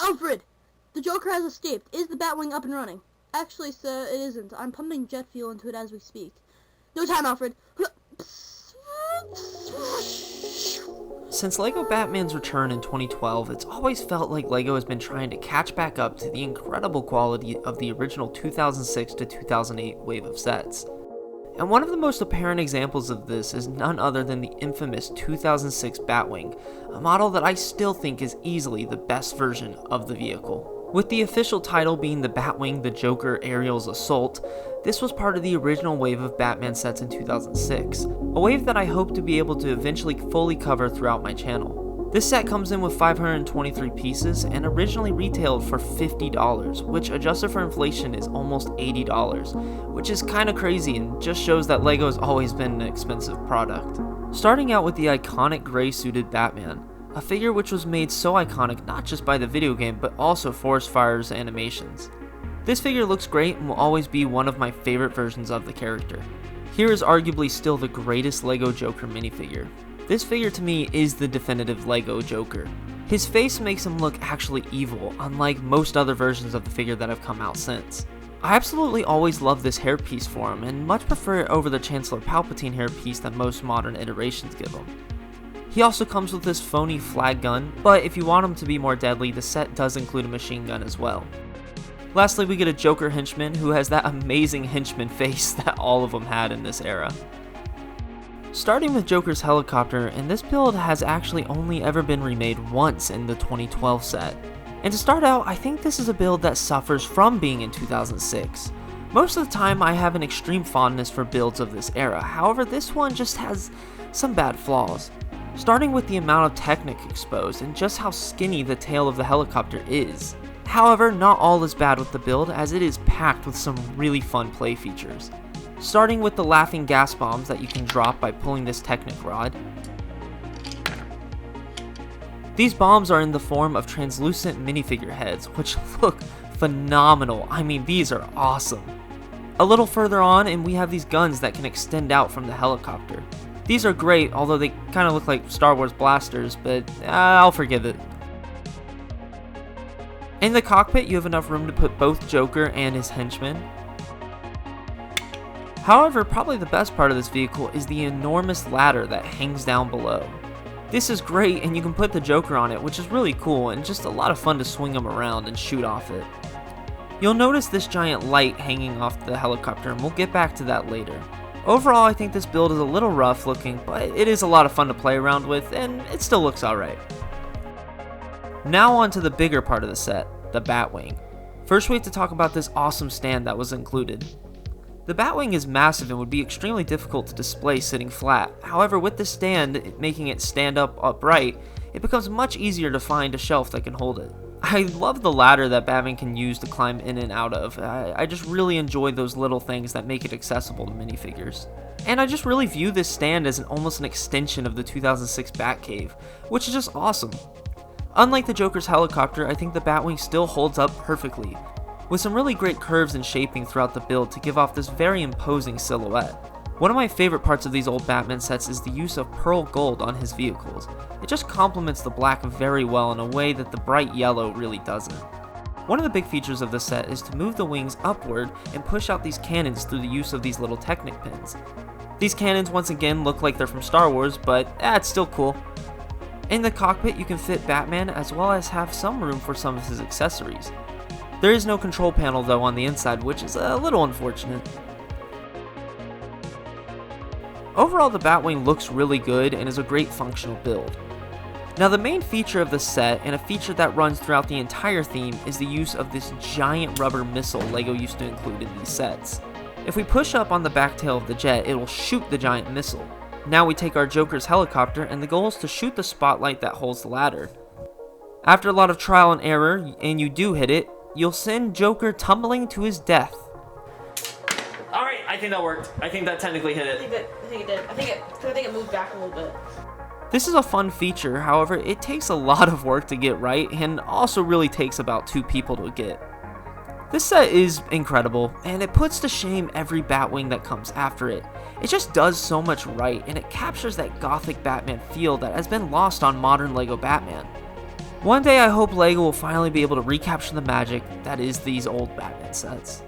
Alfred! The Joker has escaped. Is the Batwing up and running? Actually, sir, it isn't. I'm pumping jet fuel into it as we speak. No time, Alfred. Since LEGO Batman's return in 2012, it's always felt like LEGO has been trying to catch back up to the incredible quality of the original 2006 to 2008 wave of sets. And one of the most apparent examples of this is none other than the infamous 2006 Batwing, a model that I still think is easily the best version of the vehicle. With the official title being the Batwing: The Joker Ariel's Assault, this was part of the original wave of Batman sets in 2006, a wave that I hope to be able to eventually fully cover throughout my channel. This set comes in with 523 pieces and originally retailed for $50, which adjusted for inflation is almost $80, which is kinda crazy and just shows that LEGO has always been an expensive product. Starting out with the iconic gray suited Batman, a figure which was made so iconic not just by the video game but also Forest Fire's animations. This figure looks great and will always be one of my favorite versions of the character. Here is arguably still the greatest LEGO Joker minifigure. This figure to me is the definitive LEGO Joker. His face makes him look actually evil, unlike most other versions of the figure that have come out since. I absolutely always love this hairpiece for him and much prefer it over the Chancellor Palpatine hairpiece that most modern iterations give him. He also comes with this phony flag gun, but if you want him to be more deadly, the set does include a machine gun as well. Lastly, we get a Joker henchman who has that amazing henchman face that all of them had in this era. Starting with Joker's helicopter, and this build has actually only ever been remade once in the 2012 set. And to start out, I think this is a build that suffers from being in 2006. Most of the time I have an extreme fondness for builds of this era, however this one just has some bad flaws. Starting with the amount of Technic exposed and just how skinny the tail of the helicopter is. However, not all is bad with the build, as it is packed with some really fun play features. Starting with the laughing gas bombs that you can drop by pulling this Technic rod. These bombs are in the form of translucent minifigure heads, which look phenomenal. I mean, these are awesome. A little further on, and we have these guns that can extend out from the helicopter. These are great, although they kind of look like Star Wars blasters, but I'll forgive it. In the cockpit, you have enough room to put both Joker and his henchmen. However, probably the best part of this vehicle is the enormous ladder that hangs down below. This is great, and you can put the Joker on it, which is really cool and just a lot of fun to swing him around and shoot off it. You'll notice this giant light hanging off the helicopter, and we'll get back to that later. Overall, I think this build is a little rough looking, but it is a lot of fun to play around with, and it still looks alright. Now on to the bigger part of the set, the Batwing. First we have to talk about this awesome stand that was included. The Batwing is massive and would be extremely difficult to display sitting flat. However, with the stand making it stand up upright, it becomes much easier to find a shelf that can hold it. I love the ladder that Batman can use to climb in and out of. I just really enjoy those little things that make it accessible to minifigures. And I just really view this stand as almost an extension of the 2006 Batcave, which is just awesome. Unlike the Joker's helicopter, I think the Batwing still holds up perfectly, with some really great curves and shaping throughout the build to give off this very imposing silhouette. One of my favorite parts of these old Batman sets is the use of pearl gold on his vehicles. It just complements the black very well in a way that the bright yellow really doesn't. One of the big features of this set is to move the wings upward and push out these cannons through the use of these little Technic pins. These cannons once again look like they're from Star Wars, but it's still cool. In the cockpit you can fit Batman as well as have some room for some of his accessories. There is no control panel though on the inside, which is a little unfortunate. Overall, the Batwing looks really good and is a great functional build. Now the main feature of the set, and a feature that runs throughout the entire theme, is the use of this giant rubber missile LEGO used to include in these sets. If we push up on the back tail of the jet, it will shoot the giant missile. Now we take our Joker's helicopter, and the goal is to shoot the spotlight that holds the ladder. After a lot of trial and error, and you do hit it, you'll send Joker tumbling to his death. Alright, I think that worked. I think that technically hit it. I think it did. I think it moved back a little bit. This is a fun feature, however, it takes a lot of work to get right, and also really takes about 2 people to get. This set is incredible, and it puts to shame every Batwing that comes after it. It just does so much right, and it captures that gothic Batman feel that has been lost on modern LEGO Batman. One day I hope LEGO will finally be able to recapture the magic that is these old Batman sets.